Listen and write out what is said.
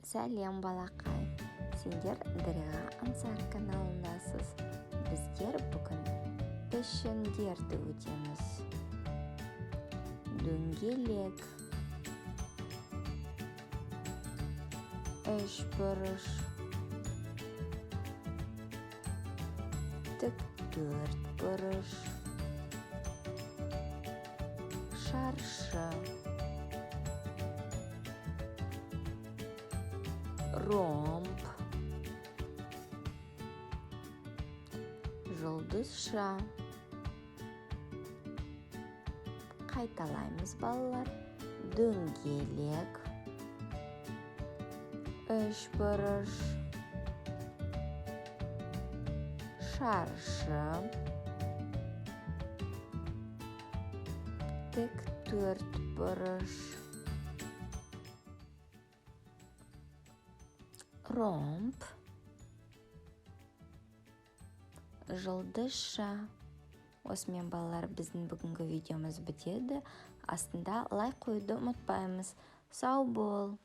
Сәлем балақай, сендер Дариға Ансар каналындасыз. Біздер бүгін пішіндерді өтеміз. Дөңгелек, үшбұрыш, тік төртбұрыш, шаршы, ромб, жұлдызша. Қайталаймыз балалар. Дөңгелек, үшбұрыш, шаршы, тік төртбұрыш, ромб, жұлдызша. Осымен балалар, біздің бүгінгі видеомыз бітеді. Астында лайк қоюды ұмытпаймыз. Сау бол!